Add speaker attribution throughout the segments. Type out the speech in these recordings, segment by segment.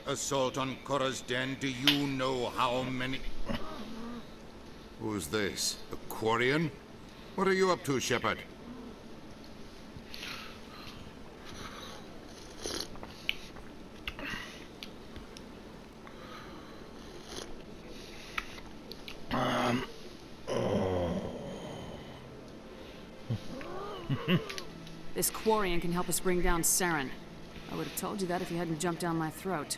Speaker 1: assault on Korra's den, do you know how many... Who's this? A Quarian? What are you up to, Shepard?
Speaker 2: This Quarian can help us bring down Saren. I would have told you that if you hadn't jumped down my throat.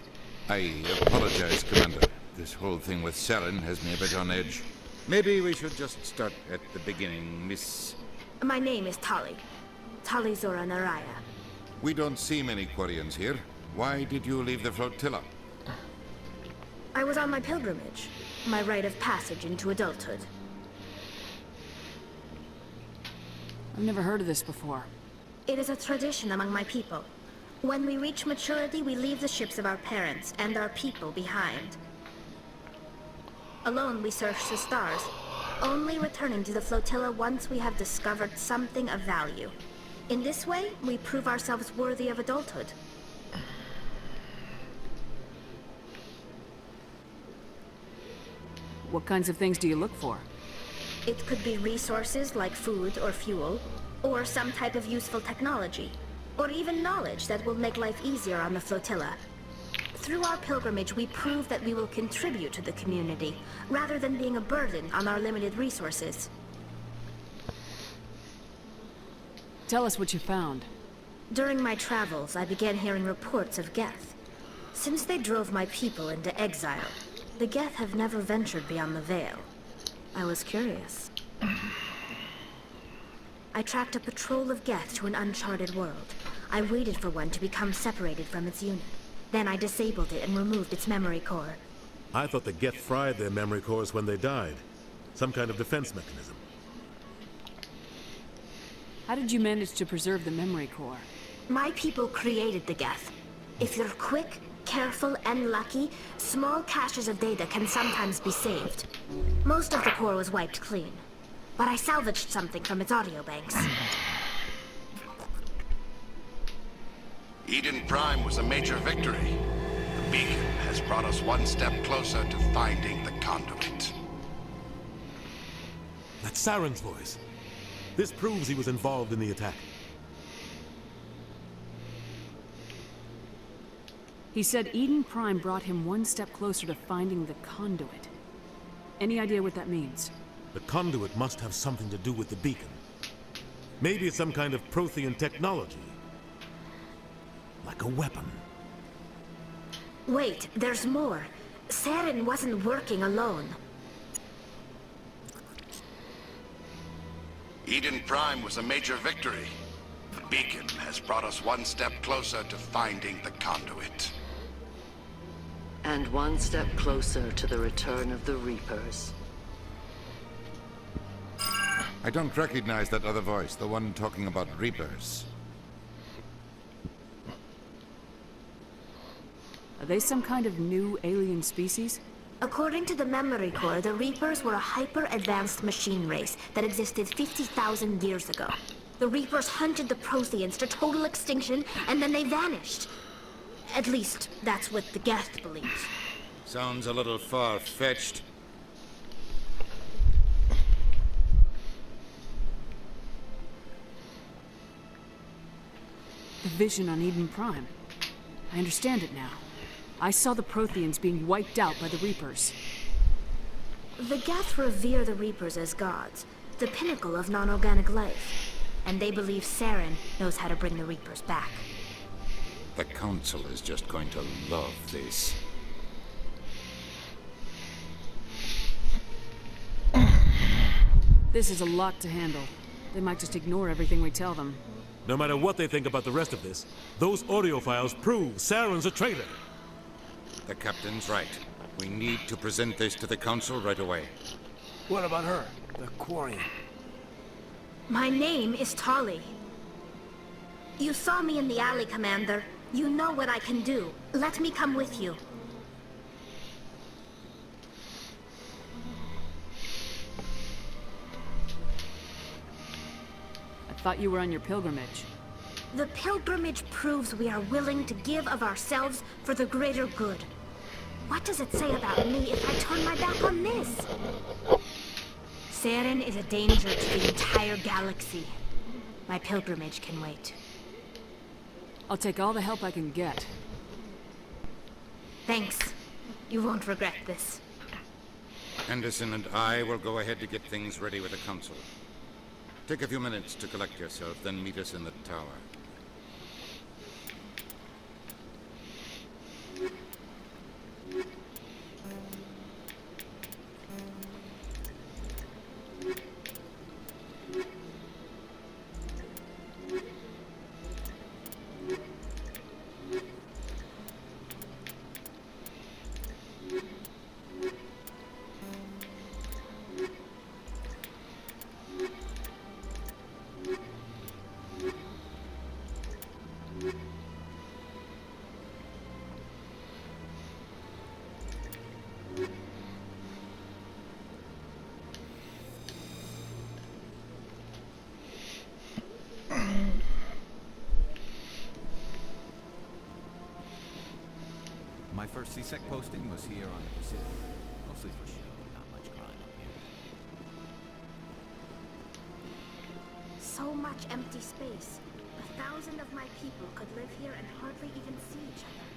Speaker 1: I apologize, Commander. This whole thing with Saren has me a bit on edge. Maybe we should just start at the beginning, Miss...
Speaker 3: My name is Tali. Tali Zora Naraya.
Speaker 1: We don't see many Quarians here. Why did you leave the flotilla?
Speaker 3: I was on my pilgrimage. My rite of passage into adulthood.
Speaker 2: I've never heard of this before.
Speaker 3: It is a tradition among my people. When we reach maturity, we leave the ships of our parents and our people behind. Alone, we search the stars, only returning to the flotilla once we have discovered something of value. In this way, we prove ourselves worthy of adulthood.
Speaker 2: What kinds of things do you look for?
Speaker 3: It could be resources like food or fuel, or some type of useful technology, or even knowledge that will make life easier on the flotilla. Through our pilgrimage, we prove that we will contribute to the community, rather than being a burden on our limited resources.
Speaker 2: Tell us what you found.
Speaker 3: During my travels, I began hearing reports of Geth. Since they drove my people into exile, the Geth have never ventured beyond the Veil. I was curious. I tracked a patrol of Geth to an uncharted world. I waited for one to become separated from its unit. Then I disabled it and removed its memory core.
Speaker 4: I thought the Geth fried their memory cores when they died. Some kind of defense mechanism.
Speaker 2: How did you manage to preserve the memory core?
Speaker 3: My people created the Geth. If you're quick, careful, and lucky, small caches of data can sometimes be saved. Most of the core was wiped clean, but I salvaged something from its audio banks.
Speaker 5: Eden Prime was a major victory. The beacon has brought us one step closer to finding the conduit.
Speaker 4: That's Saren's voice. This proves he was involved in the attack.
Speaker 2: He said Eden Prime brought him one step closer to finding the conduit. Any idea what that means?
Speaker 4: The conduit must have something to do with the beacon. Maybe it's some kind of Prothean technology. Like a weapon.
Speaker 3: Wait, there's more. Saren wasn't working alone.
Speaker 5: Eden Prime was a major victory. The beacon has brought us one step closer to finding the conduit.
Speaker 6: And one step closer to the return of the Reapers.
Speaker 1: I don't recognize that other voice, the one talking about Reapers.
Speaker 2: Are they some kind of new alien species?
Speaker 3: According to the memory core, the Reapers were a hyper-advanced machine race that existed 50,000 years ago. The Reapers hunted the Protheans to total extinction, and then they vanished. At least, that's what the Geth believes.
Speaker 1: Sounds a little far-fetched.
Speaker 2: The vision on Eden Prime. I understand it now. I saw the Protheans being wiped out by the Reapers.
Speaker 3: The Geth revere the Reapers as gods, the pinnacle of non-organic life. And they believe Saren knows how to bring the Reapers back.
Speaker 1: The Council is just going to love this.
Speaker 2: This is a lot to handle. They might just ignore everything we tell them.
Speaker 4: No matter what they think about the rest of this, those audio files prove Saren's a traitor.
Speaker 1: The Captain's right. We need to present this to the Council right away.
Speaker 7: What about her, the Quarian?
Speaker 3: My name is Tali. You saw me in the alley, Commander. You know what I can do. Let me come with you.
Speaker 2: I thought you were on your pilgrimage.
Speaker 3: The pilgrimage proves we are willing to give of ourselves for the greater good. What does it say about me if I turn my back on this? Saren is a danger to the entire galaxy. My pilgrimage can wait.
Speaker 2: I'll take all the help I can get.
Speaker 3: Thanks. You won't regret this.
Speaker 1: Henderson and I will go ahead to get things ready with the council. Take a few minutes to collect yourself, then meet us in the tower.
Speaker 8: My first CSEC posting was here on the Pacific. Mostly for show, not much crime up here.
Speaker 3: So much empty space. 1,000 of my people could live here and hardly even see each other.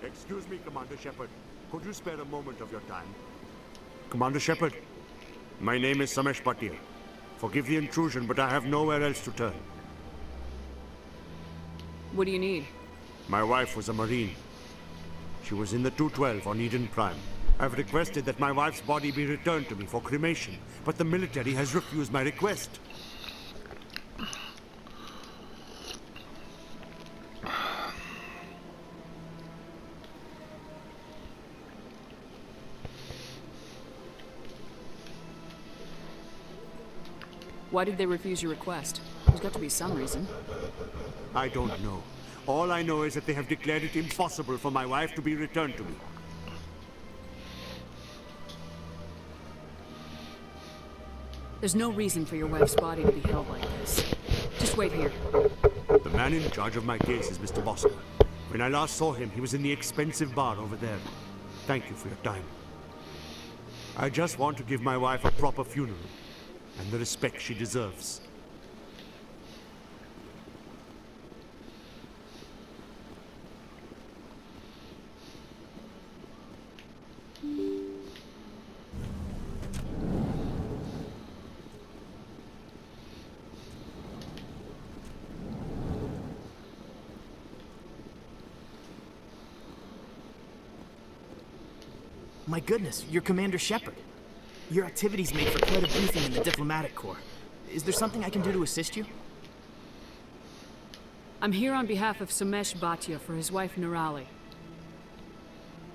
Speaker 9: Excuse me, Commander Shepard. Could you spare a moment of your time? Commander Shepard, my name is Samesh Patil. Forgive the intrusion, but I have nowhere else to turn.
Speaker 2: What do you need?
Speaker 9: My wife was a Marine. She was in the 212 on Eden Prime. I've requested that my wife's body be returned to me for cremation, but the military has refused my request.
Speaker 2: Why did they refuse your request? There's got to be some reason.
Speaker 9: I don't know. All I know is that they have declared it impossible for my wife to be returned to me.
Speaker 2: There's no reason for your wife's body to be held like this. Just wait here.
Speaker 9: The man in charge of my case is Mr. Bosco. When I last saw him, he was in the expensive bar over there. Thank you for your time. I just want to give my wife a proper funeral, and the respect she deserves.
Speaker 10: My goodness, you're Commander Shepard. Your activities made for quite a briefing in the Diplomatic Corps. Is there something I can do to assist you?
Speaker 2: I'm here on behalf of Somesh Bhatia for his wife Nirali.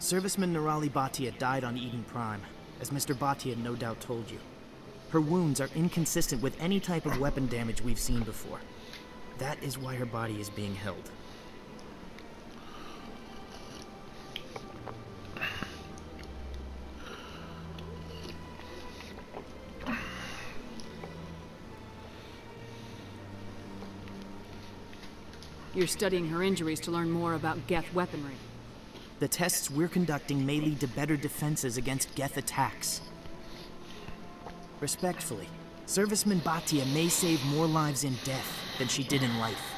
Speaker 10: Serviceman Nirali Bhatia died on Eden Prime, as Mr. Bhatia no doubt told you. Her wounds are inconsistent with any type of weapon damage we've seen before. That is why her body is being held.
Speaker 2: You're studying her injuries to learn more about Geth weaponry.
Speaker 10: The tests we're conducting may lead to better defenses against Geth attacks. Respectfully, Serviceman Bhatia may save more lives in death than she did in life.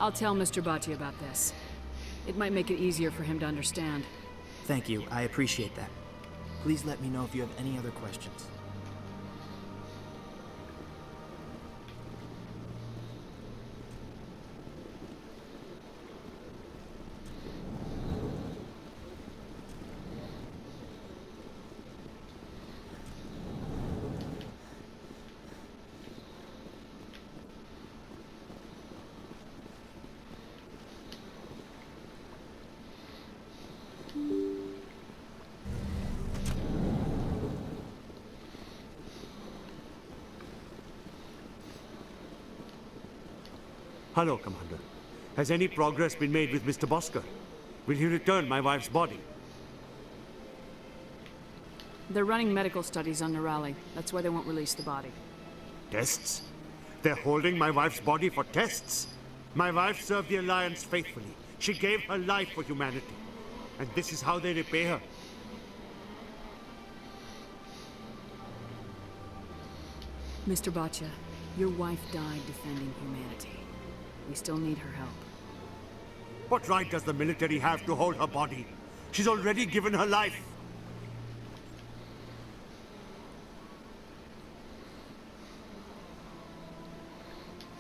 Speaker 2: I'll tell Mr. Bhatia about this. It might make it easier for him to understand.
Speaker 10: Thank you, I appreciate that. Please let me know if you have any other questions.
Speaker 9: Hello, Commander. Has any progress been made with Mr. Bosco? Will he return my wife's body?
Speaker 2: They're running medical studies on Nirali. That's why they won't release the body.
Speaker 9: Tests? They're holding my wife's body for tests? My wife served the Alliance faithfully. She gave her life for humanity. And this is how they repay her.
Speaker 2: Mr. Bhatia, your wife died defending humanity. We still need her help.
Speaker 9: What right does the military have to hold her body? She's already given her life.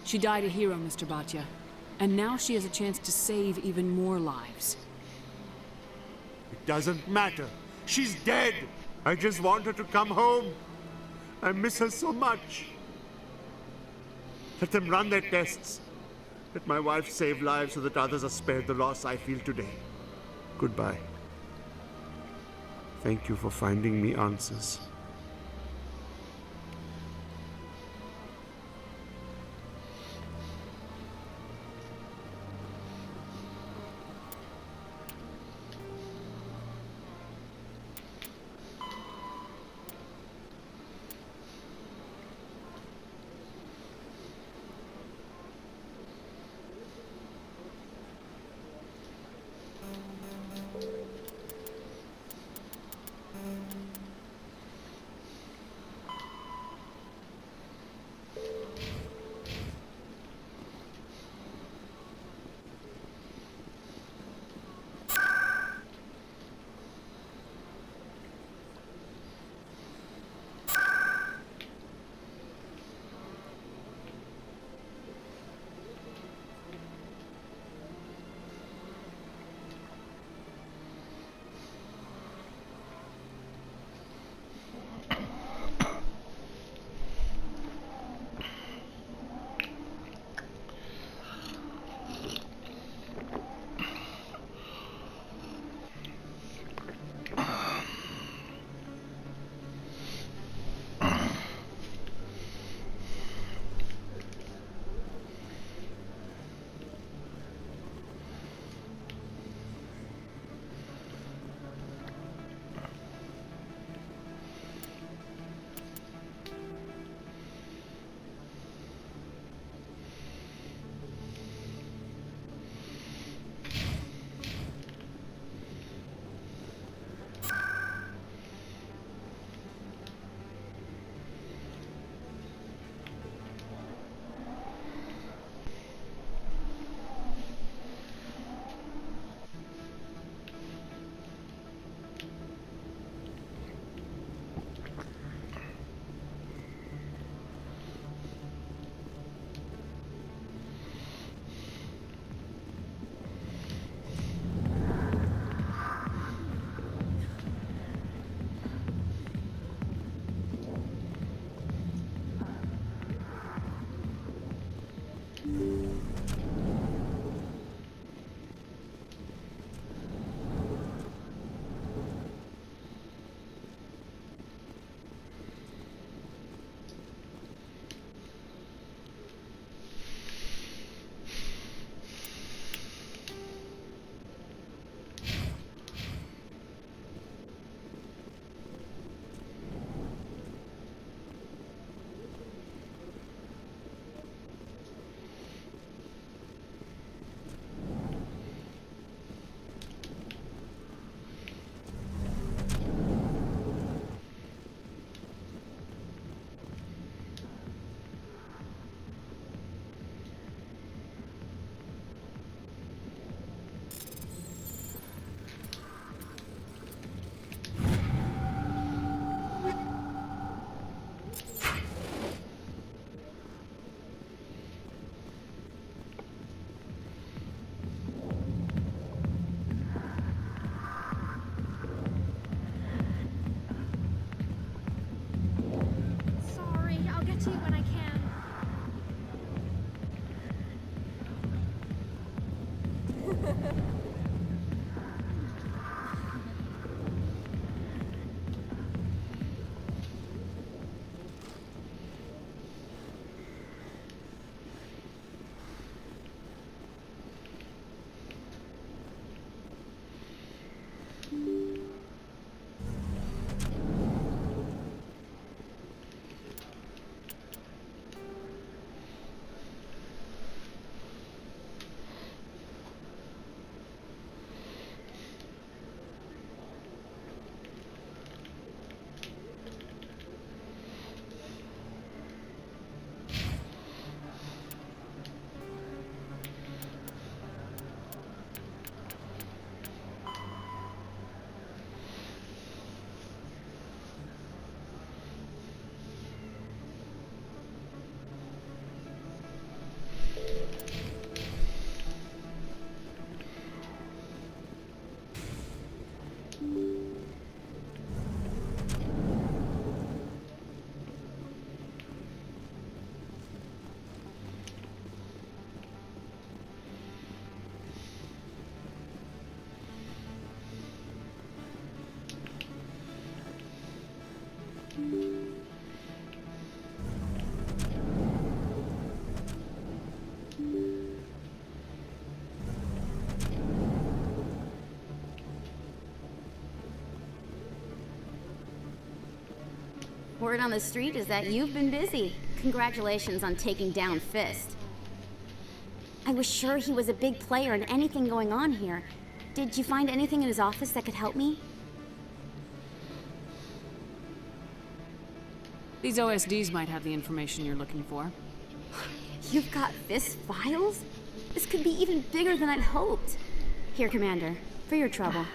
Speaker 2: She died a hero, Mr. Bhatia. And now she has a chance to save even more lives.
Speaker 9: It doesn't matter. She's dead. I just want her to come home. I miss her so much. Let them run their tests. Let my wife save lives so that others are spared the loss I feel today. Goodbye. Thank you for finding me answers.
Speaker 11: to you when I can.
Speaker 12: Word on the street is that you've been busy. Congratulations on taking down Fist. I was sure he was a big player in anything going on here. Did you find anything in his office that could help me?
Speaker 2: These OSDs might have the information you're looking for.
Speaker 12: You've got Fist files? This could be even bigger than I'd hoped. Here, Commander, for your trouble.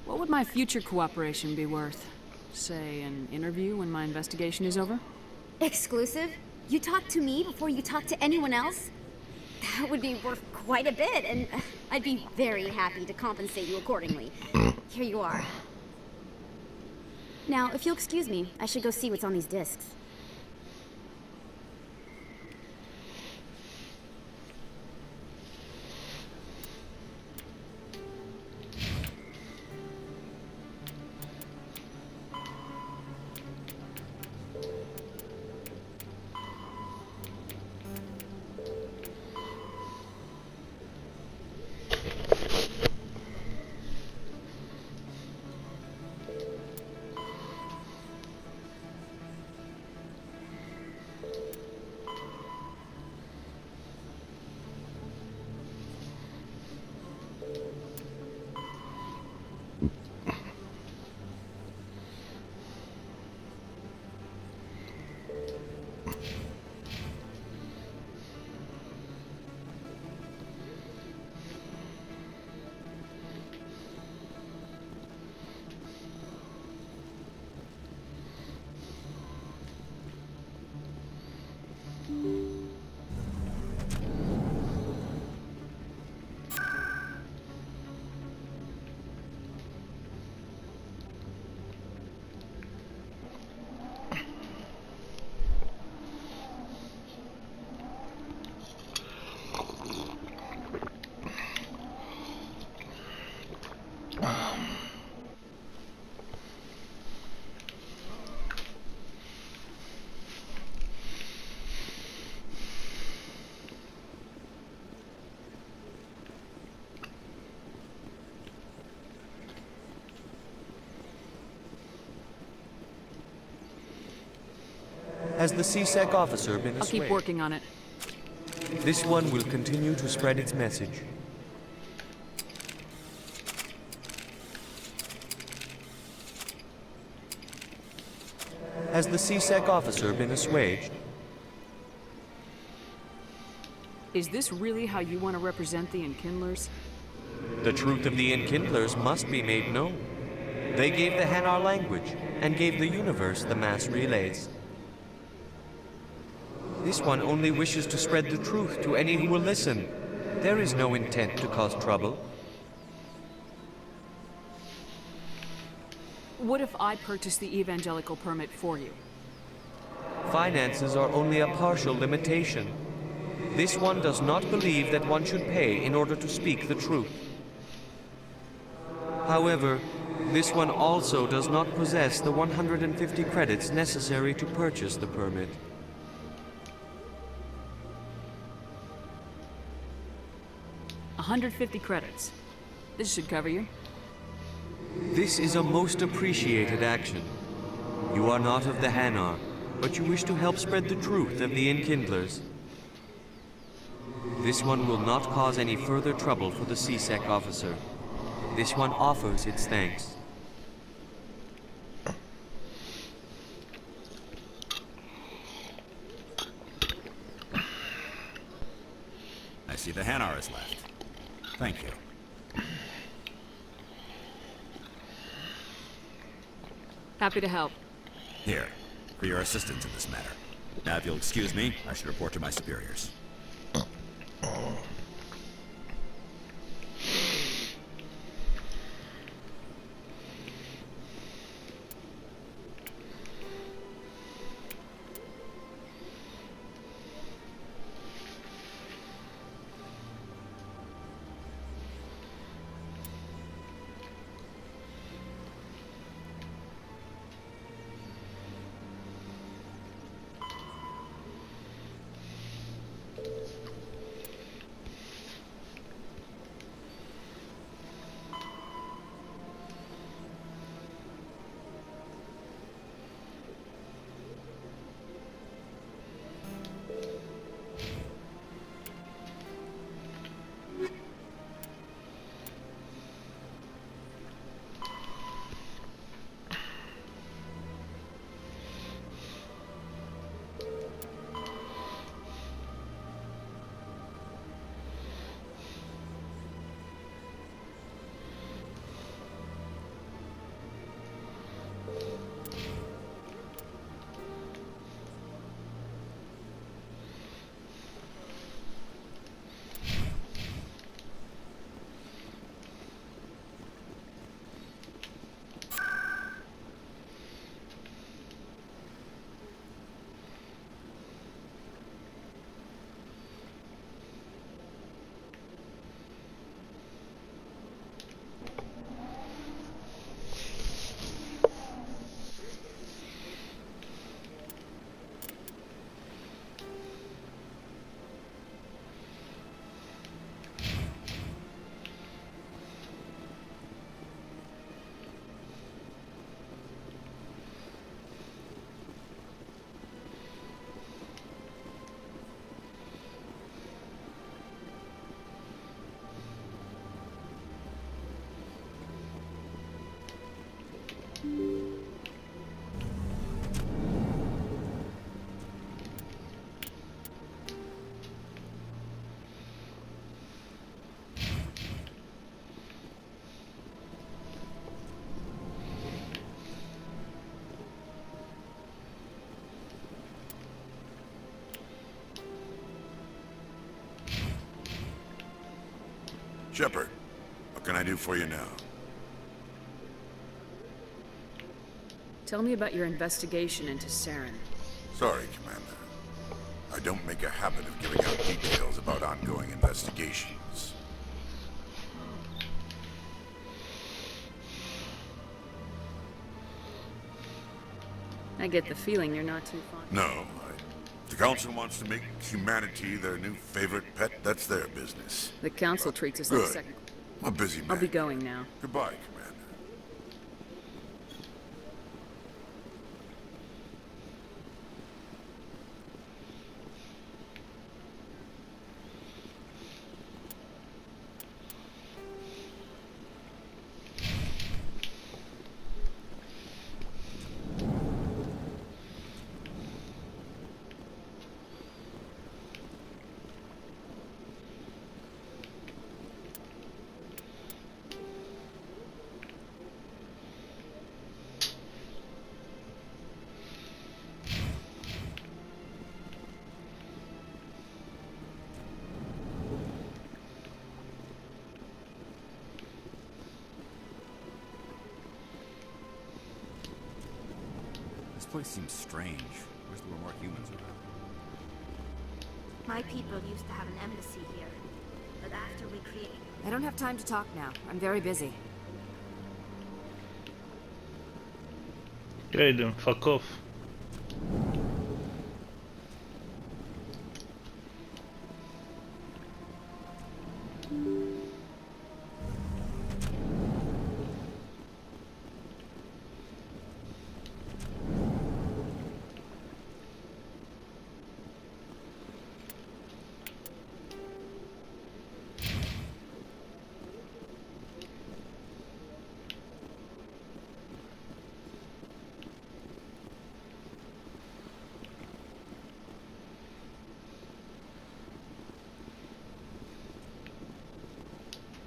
Speaker 2: What would my future cooperation be worth? Say, an interview when my investigation is over?
Speaker 12: Exclusive? You talk to me before you talk to anyone else? That would be worth quite a bit, and I'd be very happy to compensate you accordingly. Here you are. Now, if you'll excuse me, I should go see what's on these discs.
Speaker 13: Has the C-Sec officer been
Speaker 2: I'll keep working on it.
Speaker 13: This one will continue to spread its message. Has the C-Sec officer been assuaged?
Speaker 2: Is this really how you want to represent the Enkindlers?
Speaker 13: The truth of the Enkindlers must be made known. They gave the Hanar language, and gave the universe the mass relays. This one only wishes to spread the truth to any who will listen. There is no intent to cause trouble.
Speaker 2: What if I purchase the evangelical permit for you?
Speaker 13: Finances are only a partial limitation. This one does not believe that one should pay in order to speak the truth. However, this one also does not possess the 150 credits necessary to purchase the permit.
Speaker 2: $150 credits. This should cover you.
Speaker 13: This is a most appreciated action. You are not of the Hanar, but you wish to help spread the truth of the Enkindlers. This one will not cause any further trouble for the CSEC officer. This one offers its thanks.
Speaker 8: I see the Hanar is left. Thank you.
Speaker 2: Happy to help.
Speaker 8: Here, for your assistance in this matter. Now, if you'll excuse me, I should report to my superiors.
Speaker 5: Shepard, what can I do for you now?
Speaker 2: Tell me about your investigation into Saren.
Speaker 5: Sorry, Commander. I don't make a habit of giving out details about ongoing investigations.
Speaker 2: I get the feeling you're not too fond.
Speaker 5: No, if the Council wants to make humanity their new favorite pet, that's their business.
Speaker 2: The Council treats us like
Speaker 5: Good.
Speaker 2: second.
Speaker 5: I'm a busy man.
Speaker 2: I'll be going now.
Speaker 5: Goodbye, Commander.
Speaker 8: This place seems strange. Wish there were more humans around.
Speaker 3: My people used to have an embassy here, but after we created...
Speaker 11: I don't have time to talk now. I'm very busy.
Speaker 14: Okay, then fuck off.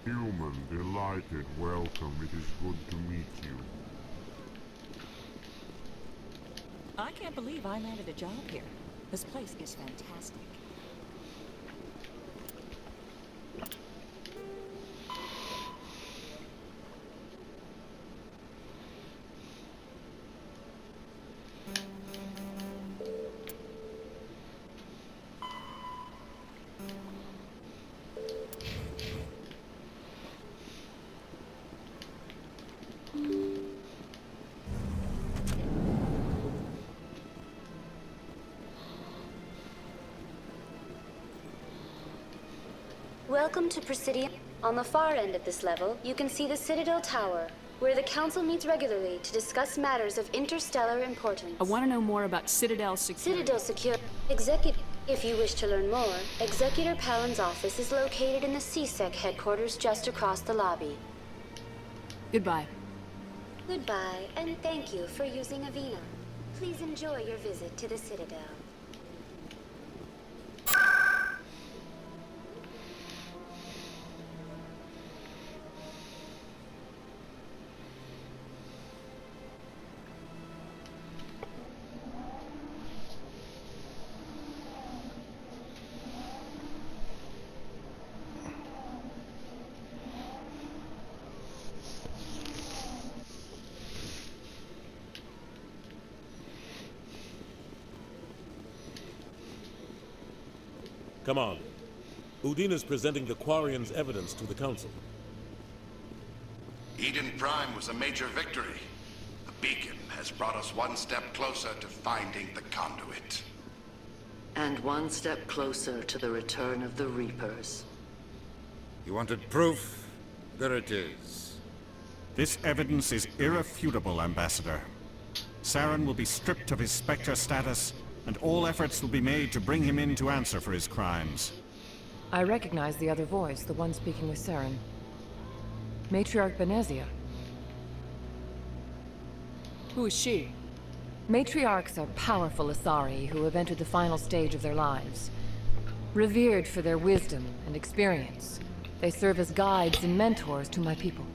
Speaker 15: Human, delighted, welcome. It is good to meet you.
Speaker 16: I can't believe I landed a job here. This place is fantastic.
Speaker 17: Welcome to Presidium. On the far end of this level, you can see the Citadel Tower, where the Council meets regularly to discuss matters of interstellar importance.
Speaker 2: I want to know more about Citadel security.
Speaker 17: Citadel Security. If you wish to learn more, Executor Pallen's office is located in the CSEC headquarters just across the lobby.
Speaker 2: Goodbye.
Speaker 17: Goodbye, and thank you for using Avina. Please enjoy your visit to the Citadel.
Speaker 4: Come on. Udina's presenting the Quarian's evidence to the Council.
Speaker 5: Eden Prime was a major victory. The beacon has brought us one step closer to finding the conduit.
Speaker 6: And one step closer to the return of the Reapers.
Speaker 1: You wanted proof? There it is.
Speaker 18: This evidence is irrefutable, Ambassador. Saren will be stripped of his Spectre status, and all efforts will be made to bring him in to answer for his crimes.
Speaker 19: I recognize the other voice, the one speaking with Saren. Matriarch Benezia.
Speaker 2: Who is she?
Speaker 19: Matriarchs are powerful Asari who have entered the final stage of their lives. Revered for their wisdom and experience, they serve as guides and mentors to my people.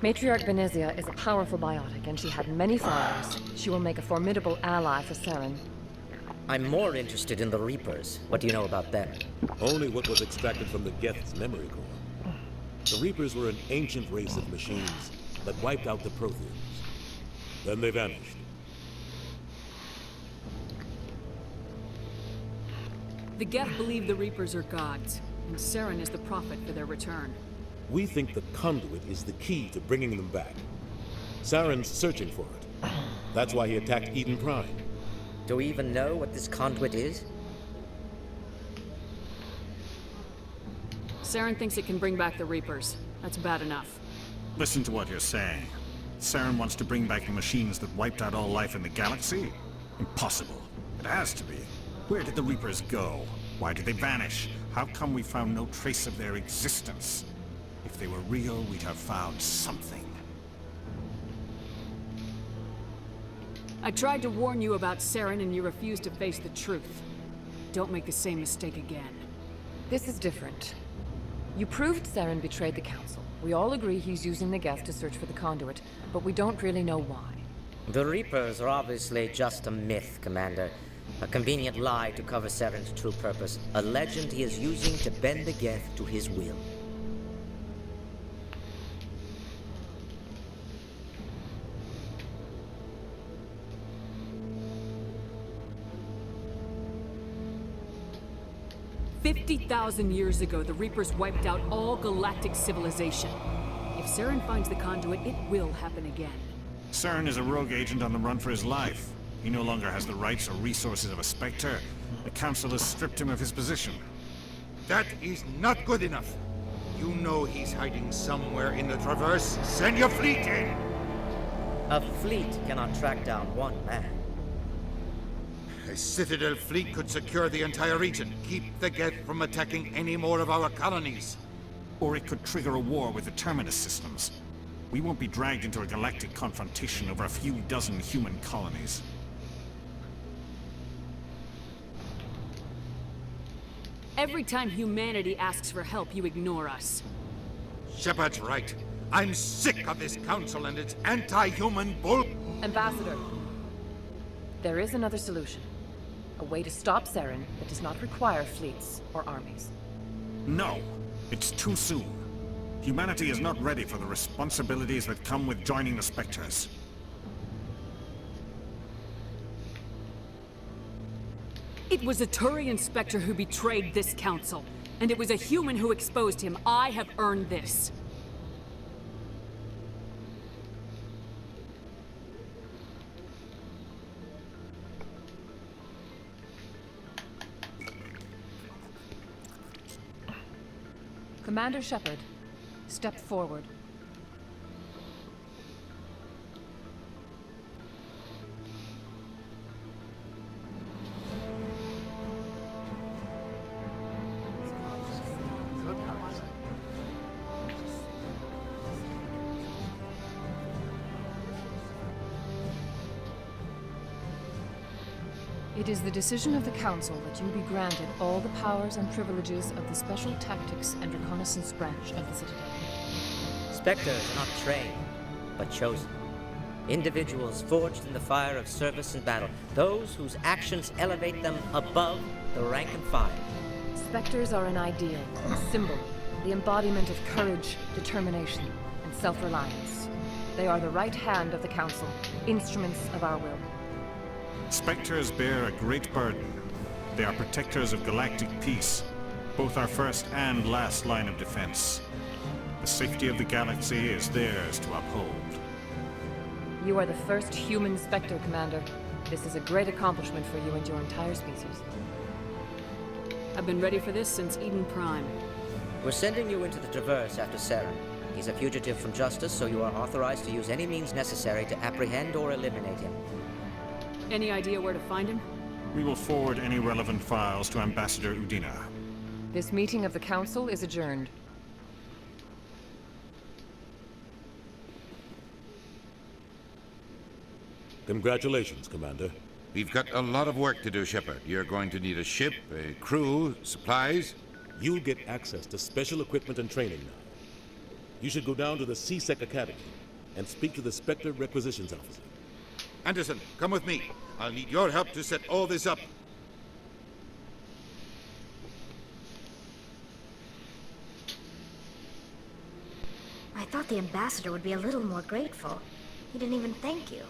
Speaker 19: Matriarch Benezia is a powerful biotic, and she had many followers. She will make a formidable ally for Saren.
Speaker 20: I'm more interested in the Reapers. What do you know about them?
Speaker 4: Only what was extracted from the Geth's memory core. The Reapers were an ancient race of machines that wiped out the Protheans. Then they vanished.
Speaker 2: The Geth believe the Reapers are gods, and Saren is the prophet for their return.
Speaker 4: We think the conduit is the key to bringing them back. Saren's searching for it. That's why he attacked Eden Prime.
Speaker 20: Do we even know what this conduit is?
Speaker 2: Saren thinks it can bring back the Reapers. That's bad enough.
Speaker 18: Listen to what you're saying. Saren wants to bring back the machines that wiped out all life in the galaxy? Impossible. It has to be. Where did the Reapers go? Why did they vanish? How come we found no trace of their existence? If they were real, we'd have found something.
Speaker 2: I tried to warn you about Saren and you refused to face the truth. Don't make the same mistake again.
Speaker 19: This is different. You proved Saren betrayed the Council. We all agree he's using the Geth to search for the conduit, but we don't really know why.
Speaker 20: The Reapers are obviously just a myth, Commander. A convenient lie to cover Saren's true purpose. A legend he is using to bend the Geth to his will.
Speaker 2: 50,000 years ago, the Reapers wiped out all galactic civilization. If Saren finds the conduit, it will happen again.
Speaker 18: Saren is a rogue agent on the run for his life. He no longer has the rights or resources of a Spectre. The Council has stripped him of his position.
Speaker 1: That is not good enough. You know he's hiding somewhere in the Traverse. Send your fleet in!
Speaker 20: A fleet cannot track down one man.
Speaker 1: A Citadel fleet could secure the entire region, keep the Geth from attacking any more of our colonies.
Speaker 18: Or it could trigger a war with the Terminus systems. We won't be dragged into a galactic confrontation over a few dozen human colonies.
Speaker 2: Every time humanity asks for help, you ignore us.
Speaker 1: Shepard's right. I'm sick of this council and its anti-human bull...
Speaker 19: Ambassador, there is another solution. A way to stop Saren that does not require fleets or armies.
Speaker 18: No! It's too soon. Humanity is not ready for the responsibilities that come with joining the Spectres.
Speaker 2: It was a Turian Spectre who betrayed this council, and it was a human who exposed him. I have earned this.
Speaker 19: Commander Shepard, step forward. It is the decision of the Council that you be granted all the powers and privileges of the Special Tactics and Reconnaissance Branch of the Citadel.
Speaker 20: Spectres are not trained, but chosen. Individuals forged in the fire of service and battle. Those whose actions elevate them above the rank and file.
Speaker 19: Spectres are an ideal, a symbol, the embodiment of courage, determination, and self-reliance. They are the right hand of the Council, instruments of our will.
Speaker 18: Spectres bear a great burden. They are protectors of galactic peace, both our first and last line of defense. The safety of the galaxy is theirs to uphold.
Speaker 19: You are the first human Spectre, Commander. This is a great accomplishment for you and your entire species.
Speaker 2: I've been ready for this since Eden Prime.
Speaker 20: We're sending you into the Traverse after Saren. He's a fugitive from justice, so you are authorized to use any means necessary to apprehend or eliminate him.
Speaker 2: Any idea where to find him?
Speaker 18: We will forward any relevant files to Ambassador Udina.
Speaker 19: This meeting of the Council is adjourned.
Speaker 4: Congratulations, Commander.
Speaker 1: We've got a lot of work to do, Shepard. You're going to need a ship, a crew, supplies.
Speaker 4: You'll get access to special equipment and training now. You should go down to the C-Sec Academy and speak to the Spectre Requisitions Officer.
Speaker 1: Anderson, come with me. I'll need your help to set all this up.
Speaker 3: I thought the ambassador would be a little more grateful. He didn't even thank you.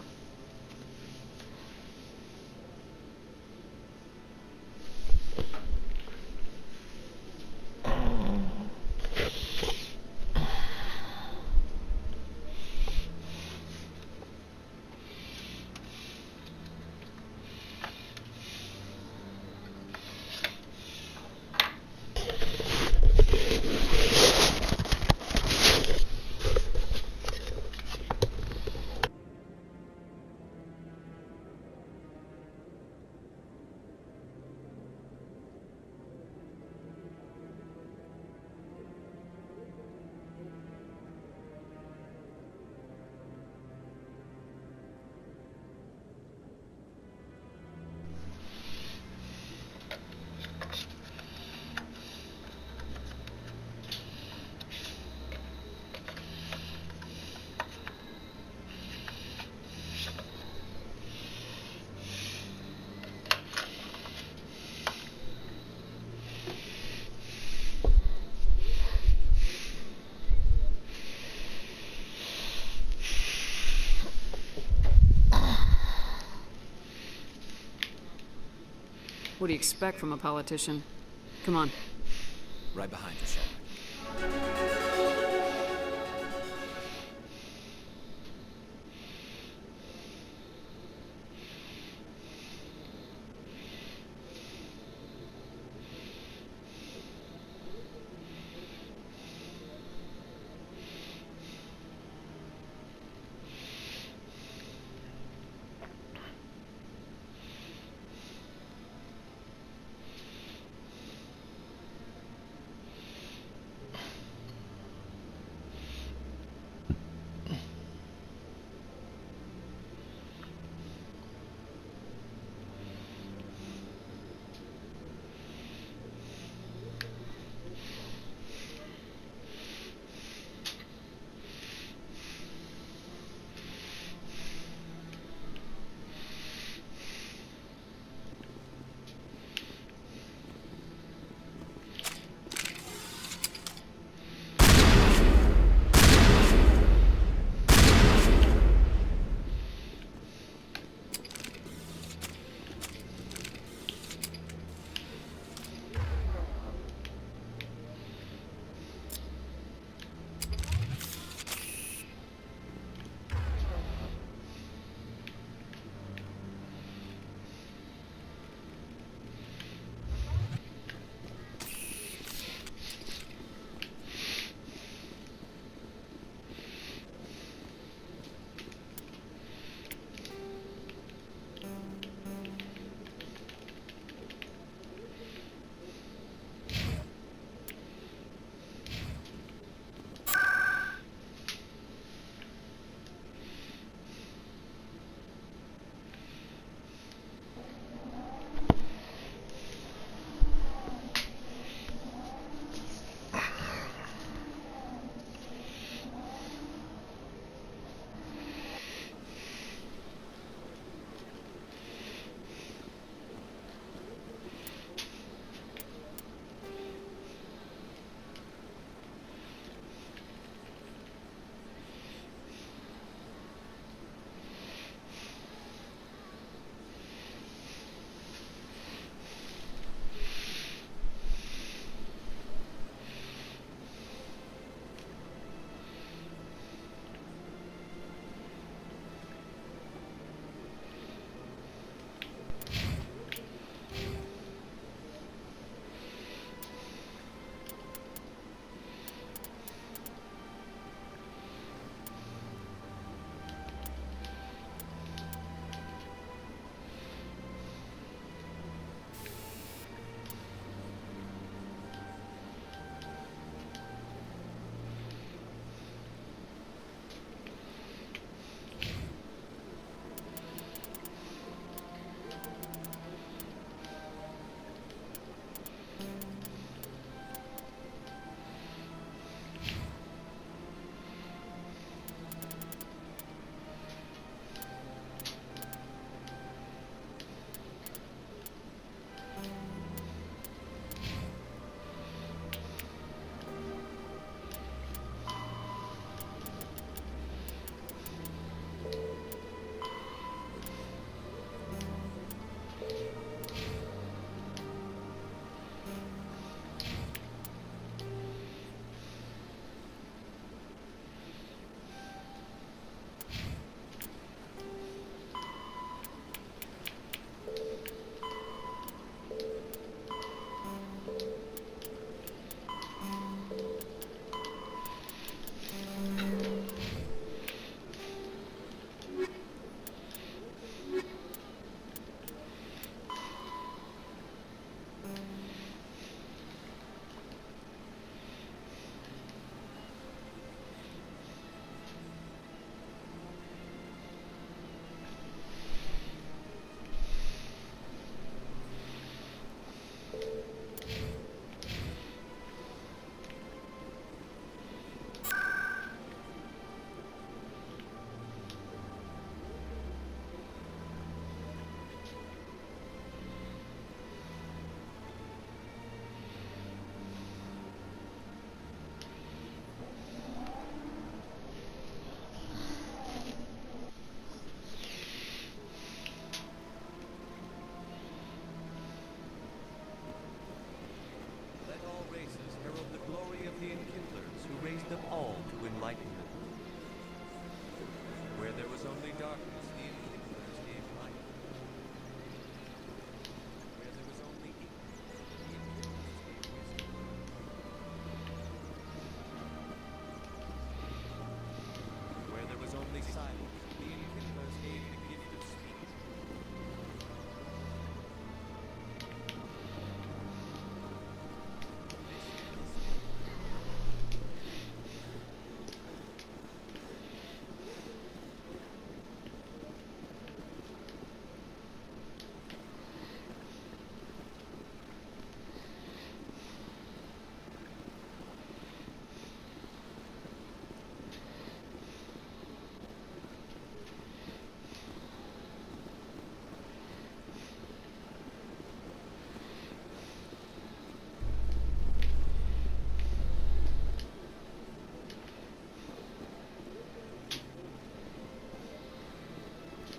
Speaker 2: What do you expect from a politician? Come on,
Speaker 8: Right behind you, Shepard.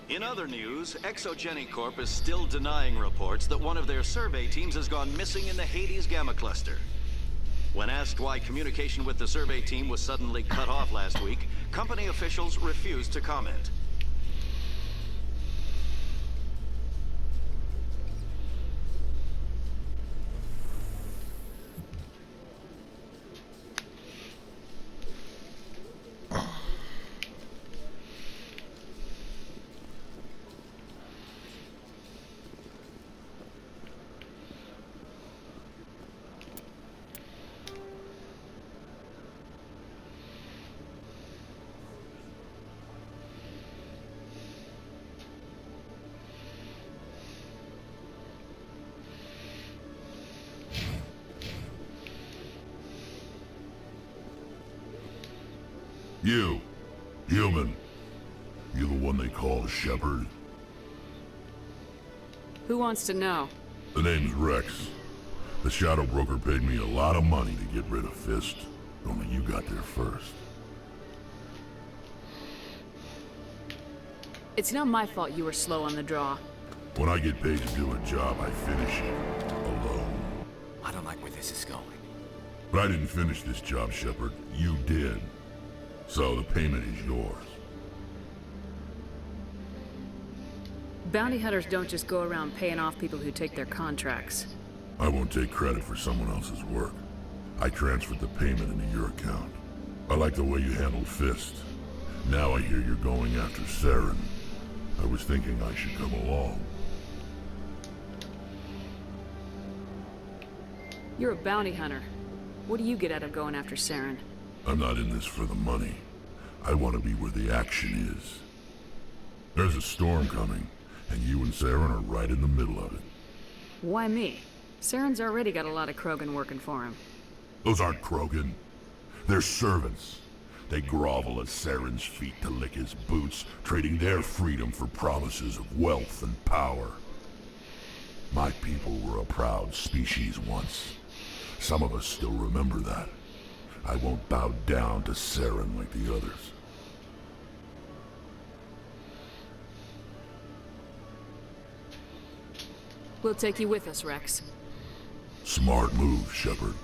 Speaker 14: In other news, Exogeny Corp is still denying reports that one of their survey teams has gone missing in the Hades Gamma Cluster. When asked why communication with the survey team was suddenly cut off last week, company officials refused to comment.
Speaker 21: You, human. You the one they call Shepard?
Speaker 2: Who wants to know?
Speaker 21: The name's Rex. The Shadow Broker paid me a lot of money to get rid of Fist. Only you got there first.
Speaker 2: It's not my fault you were slow on the draw.
Speaker 21: When I get paid to do a job, I finish it. Alone.
Speaker 8: I don't like where this is going.
Speaker 21: But I didn't finish this job, Shepard. You did. So the payment is yours.
Speaker 2: Bounty hunters don't just go around paying off people who take their contracts.
Speaker 21: I won't take credit for someone else's work. I transferred the payment into your account. I like the way you handled Fist. Now I hear you're going after Saren. I was thinking I should come along.
Speaker 2: You're a bounty hunter. What do you get out of going after Saren?
Speaker 21: I'm not in this for the money. I want to be where the action is. There's a storm coming, and you and Saren are right in the middle of it.
Speaker 2: Why me? Saren's already got a lot of Krogan working for him.
Speaker 21: Those aren't Krogan. They're servants. They grovel at Saren's feet to lick his boots, trading their freedom for promises of wealth and power. My people were a proud species once. Some of us still remember that. I won't bow down to Saren like the others.
Speaker 2: We'll take you with us, Rex.
Speaker 21: Smart move, Shepard.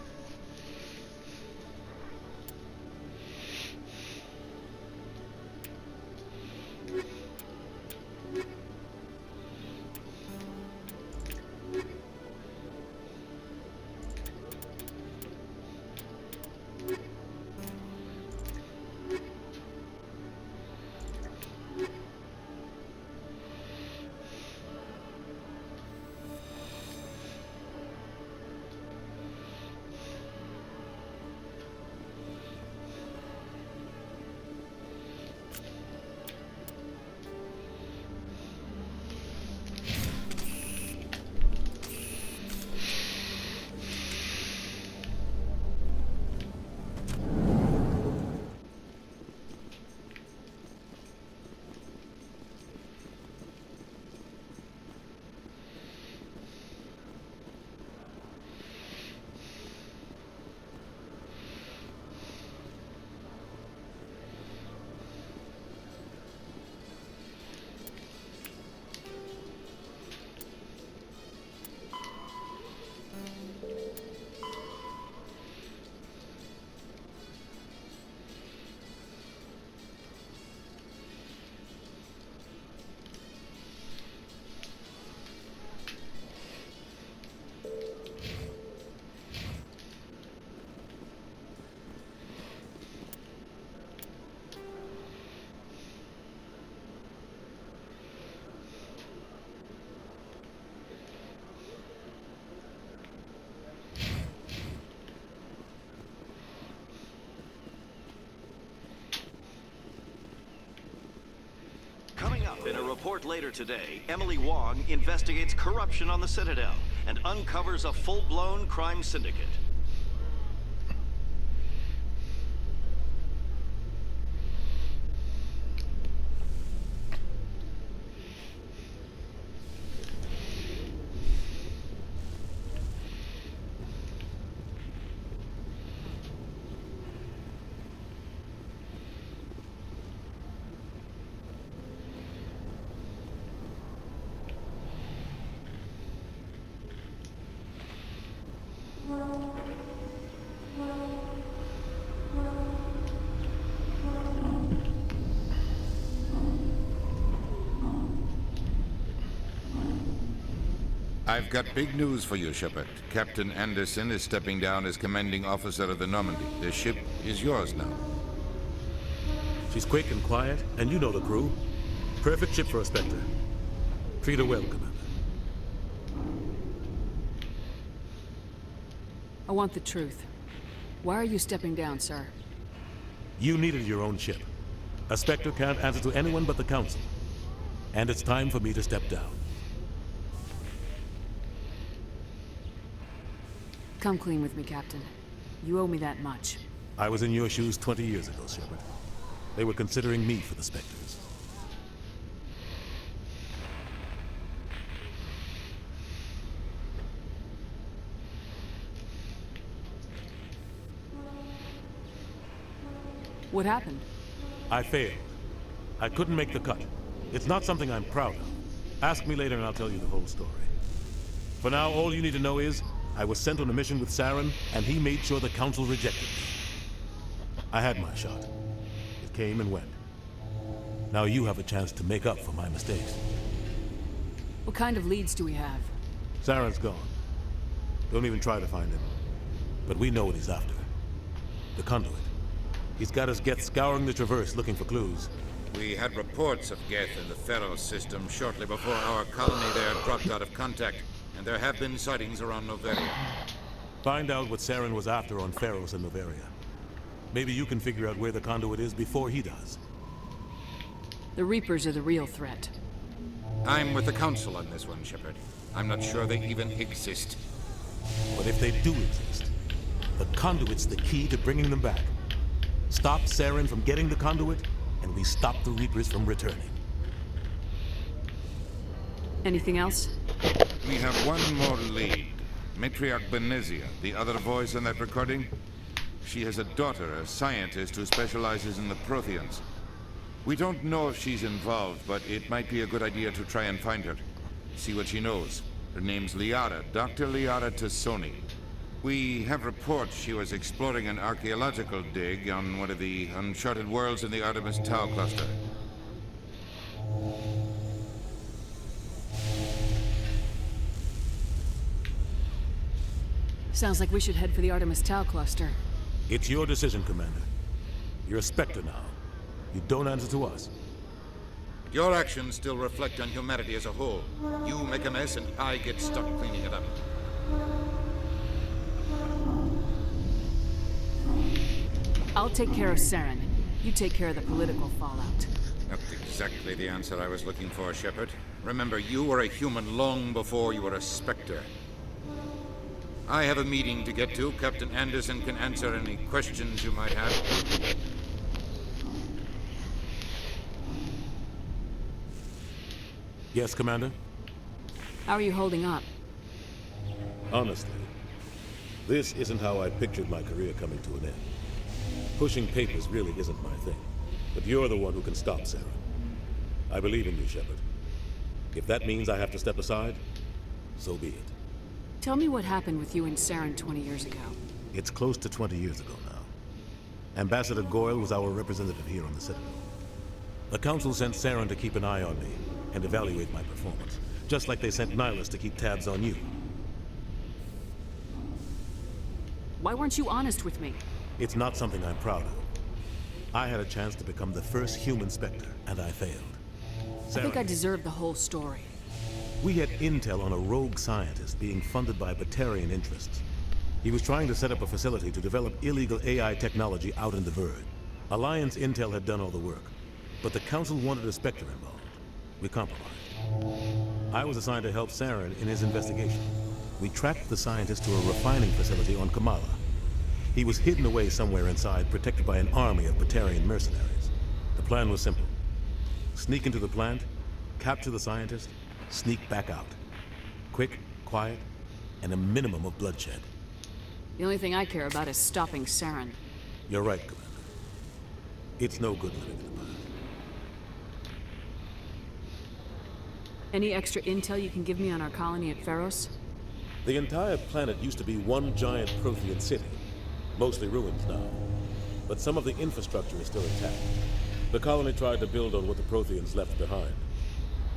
Speaker 14: Coming up in a report later today, Emily Wong investigates corruption on the Citadel and uncovers a full-blown crime syndicate.
Speaker 1: I've got big news for you, Shepard. Captain Anderson is stepping down as commanding officer of the Normandy. The ship is yours now.
Speaker 4: She's quick and quiet, and you know the crew. Perfect ship for a Spectre. Treat her well, Commander.
Speaker 2: I want the truth. Why are you stepping down, sir?
Speaker 4: You needed your own ship. A Spectre can't answer to anyone but the Council. And it's time for me to step down.
Speaker 2: Come clean with me, Captain. You owe me that much.
Speaker 4: I was in your shoes 20 years ago, Shepard. They were considering me for the Spectres.
Speaker 2: What happened?
Speaker 4: I failed. I couldn't make the cut. It's not something I'm proud of. Ask me later and I'll tell you the whole story. For now, all you need to know is, I was sent on a mission with Saren, and he made sure the Council rejected me. I had my shot. It came and went. Now you have a chance to make up for my mistakes.
Speaker 2: What kind of leads do we have?
Speaker 4: Saren's gone. Don't even try to find him. But we know what he's after. The conduit. He's got his Geth scouring the Traverse looking for clues.
Speaker 1: We had reports of Geth in the Pharos system shortly before our colony there dropped out of contact, and there have been sightings around Noveria.
Speaker 4: Find out what Saren was after on Pharos and Noveria. Maybe you can figure out where the conduit is before he does.
Speaker 2: The Reapers are the real threat.
Speaker 1: I'm with the Council on this one, Shepard. I'm not sure they even exist.
Speaker 4: But if they do exist, the conduit's the key to bringing them back. Stop Saren from getting the conduit, and we stop the Reapers from returning.
Speaker 2: Anything else?
Speaker 1: We have one more lead. Matriarch Benezia, the other voice in that recording. She has a daughter, a scientist who specializes in the Protheans. We don't know if she's involved, but it might be a good idea to try and find her. See what she knows. Her name's Liara, Dr. Liara Tassoni. We have reports she was exploring an archaeological dig on one of the uncharted worlds in the Artemis Tau cluster.
Speaker 2: Sounds like we should head for the Artemis Tau cluster.
Speaker 4: It's your decision, Commander. You're a Spectre now. You don't answer to us.
Speaker 1: Your actions still reflect on humanity as a whole. You make a mess and I get stuck cleaning it up.
Speaker 2: I'll take care of Saren. You take care of the political fallout.
Speaker 1: That's exactly the answer I was looking for, Shepard. Remember, you were a human long before you were a Spectre. I have a meeting to get to. Captain Anderson can answer any questions you might have.
Speaker 4: Yes, Commander?
Speaker 2: How are you holding up?
Speaker 4: Honestly, this isn't how I pictured my career coming to an end. Pushing papers really isn't my thing. But you're the one who can stop Saren. I believe in you, Shepard. If that means I have to step aside, so be it.
Speaker 2: Tell me what happened with you and Saren 20 years ago.
Speaker 4: It's close to 20 years ago now. Ambassador Goyle was our representative here on the Citadel. The Council sent Saren to keep an eye on me and evaluate my performance, just like they sent Nihilus to keep tabs on you.
Speaker 2: Why weren't you honest with me?
Speaker 4: It's not something I'm proud of. I had a chance to become the first human Spectre, and I failed.
Speaker 2: I think I deserve the whole story.
Speaker 4: We had intel on a rogue scientist being funded by Batarian interests. He was trying to set up a facility to develop illegal AI technology out in the Verge. Alliance intel had done all the work, but the Council wanted a Spectre involved. We compromised. I was assigned to help Saren in his investigation. We tracked the scientist to a refining facility on Kamala. He was hidden away somewhere inside, protected by an army of Batarian mercenaries. The plan was simple. Sneak into the plant, capture the scientist, sneak back out. Quick, quiet, and a minimum of bloodshed.
Speaker 2: The only thing I care about is stopping Saren.
Speaker 4: You're right, Commander. It's no good living in the past.
Speaker 2: Any extra intel you can give me on our colony at Pharos?
Speaker 4: The entire planet used to be one giant Prothean city. Mostly ruins now. But some of the infrastructure is still intact. The colony tried to build on what the Protheans left behind.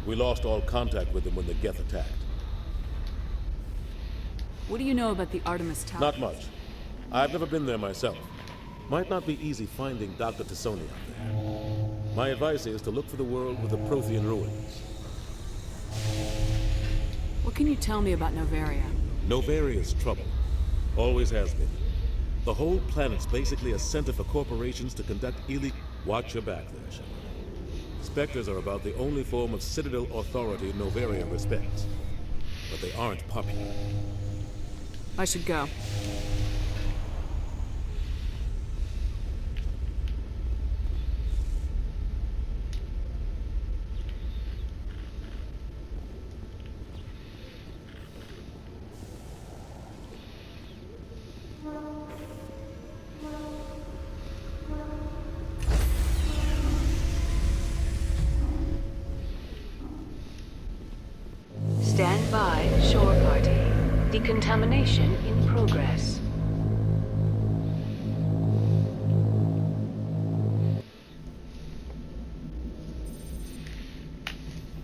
Speaker 4: We lost all contact with them when the Geth attacked.
Speaker 2: What do you know about the Artemis Tower?
Speaker 4: Not much. I've never been there myself. Might not be easy finding Dr. Tassoni out there. My advice is to look for the world with the Prothean ruins.
Speaker 2: What can you tell me about Novaria?
Speaker 4: Novaria's trouble. Always has been. The whole planet's basically a center for corporations to conduct illegal... Watch your back there, Shepard. Spectres are about the only form of Citadel authority Novaria respects. But they aren't popular.
Speaker 2: I should go.
Speaker 7: Stand by, shore party. Decontamination in progress.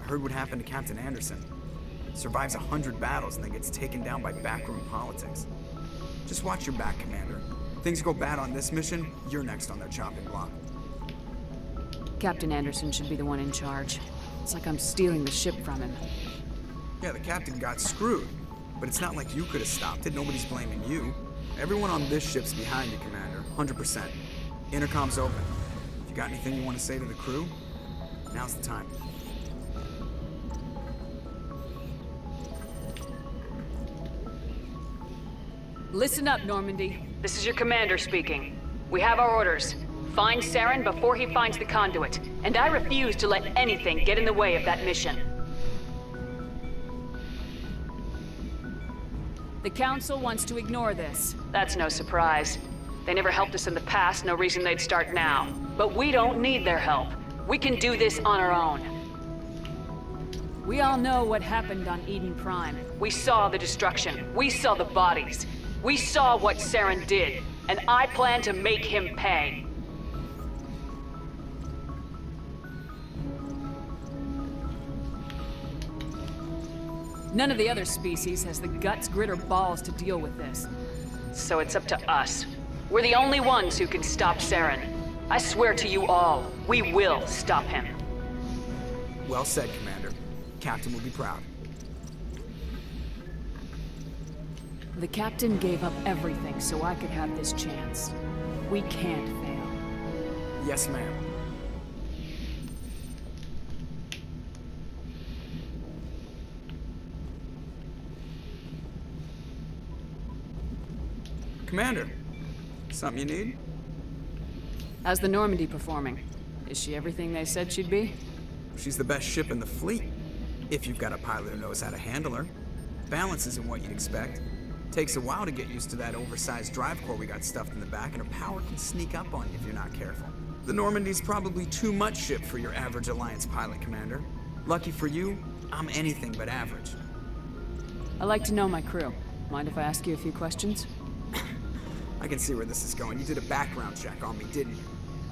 Speaker 22: I heard what happened to Captain Anderson. Survives 100 battles and then gets taken down by backroom politics. Just watch your back, Commander. If things go bad on this mission, you're next on their chopping block.
Speaker 2: Captain Anderson should be the one in charge. It's like I'm stealing the ship from him.
Speaker 22: Yeah, the captain got screwed. But it's not like you could have stopped it. Nobody's blaming you. Everyone on this ship's behind you, Commander. 100%. Intercom's open. If you got anything you want to say to the crew, now's the time.
Speaker 2: Listen up, Normandy.
Speaker 7: This is your commander speaking. We have our orders. Find Saren before he finds the conduit. And I refuse to let anything get in the way of that mission.
Speaker 2: The Council wants to ignore this.
Speaker 7: That's no surprise. They never helped us in the past, no reason they'd start now. But we don't need their help. We can do this on our own.
Speaker 2: We all know what happened on Eden Prime.
Speaker 7: We saw the destruction. We saw the bodies. We saw what Saren did. And I plan to make him pay.
Speaker 2: None of the other species has the guts, grit, or balls to deal with this.
Speaker 7: So it's up to us. We're the only ones who can stop Saren. I swear to you all, we will stop him.
Speaker 22: Well said, Commander. Captain will be proud.
Speaker 2: The Captain gave up everything so I could have this chance. We can't fail.
Speaker 22: Yes, ma'am. Commander, something you need?
Speaker 2: How's the Normandy performing? Is she everything they said she'd be?
Speaker 22: She's the best ship in the fleet. If you've got a pilot who knows how to handle her. Balance isn't what you'd expect. Takes a while to get used to that oversized drive core we got stuffed in the back, and her power can sneak up on you if you're not careful. The Normandy's probably too much ship for your average Alliance pilot, Commander. Lucky for you, I'm anything but average.
Speaker 2: I like to know my crew. Mind if I ask you a few questions?
Speaker 22: I can see where this is going. You did a background check on me, didn't you?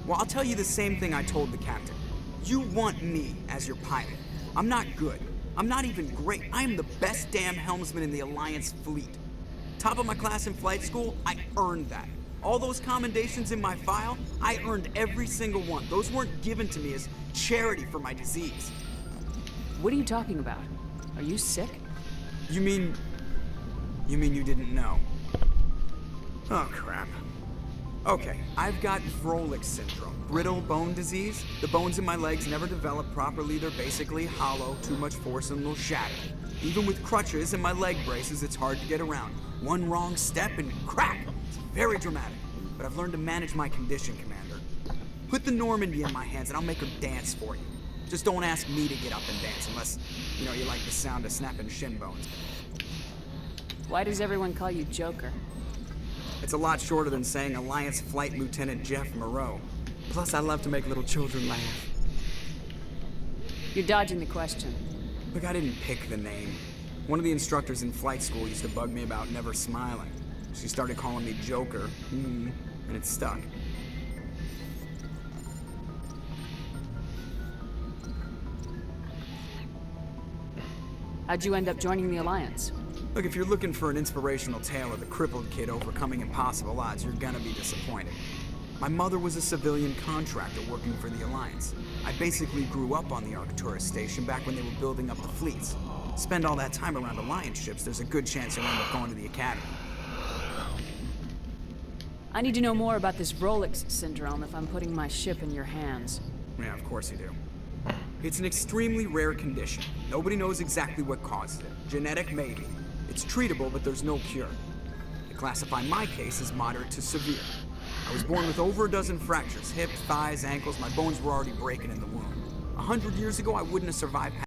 Speaker 22: Well, I'll tell you the same thing I told the captain. You want me as your pilot. I'm not good. I'm not even great. I am the best damn helmsman in the Alliance fleet. Top of my class in flight school, I earned that. All those commendations in my file, I earned every single one. Those weren't given to me as charity for my disease.
Speaker 2: What are you talking about? Are you sick?
Speaker 22: You mean you didn't know? Oh, crap. Okay, I've got Froelich syndrome, brittle bone disease. The bones in my legs never develop properly. They're basically hollow, too much force and they'll shatter. Even with crutches and my leg braces, it's hard to get around. One wrong step and crack! It's very dramatic. But I've learned to manage my condition, Commander. Put the Normandy in my hands and I'll make her dance for you. Just don't ask me to get up and dance unless, you like the sound of snapping shin bones.
Speaker 2: Why does everyone call you Joker?
Speaker 22: It's a lot shorter than saying Alliance Flight Lieutenant Jeff Moreau. Plus, I love to make little children laugh.
Speaker 2: You're dodging the question.
Speaker 22: Look, I didn't pick the name. One of the instructors in flight school used to bug me about never smiling. She started calling me Joker, and it stuck.
Speaker 2: How'd you end up joining the Alliance?
Speaker 22: Look, if you're looking for an inspirational tale of the crippled kid overcoming impossible odds, you're gonna be disappointed. My mother was a civilian contractor working for the Alliance. I basically grew up on the Arcturus station back when they were building up the fleets. Spend all that time around Alliance ships, there's a good chance you'll end up going to the Academy.
Speaker 2: I need to know more about this Rolex syndrome if I'm putting my ship in your hands.
Speaker 22: Yeah, of course you do. It's an extremely rare condition. Nobody knows exactly what causes it. Genetic, maybe. It's treatable, but there's no cure. They classify my case as moderate to severe. I was born with over a dozen fractures, hips, thighs, ankles. My bones were already breaking in the womb. 100 years ago, I wouldn't have survived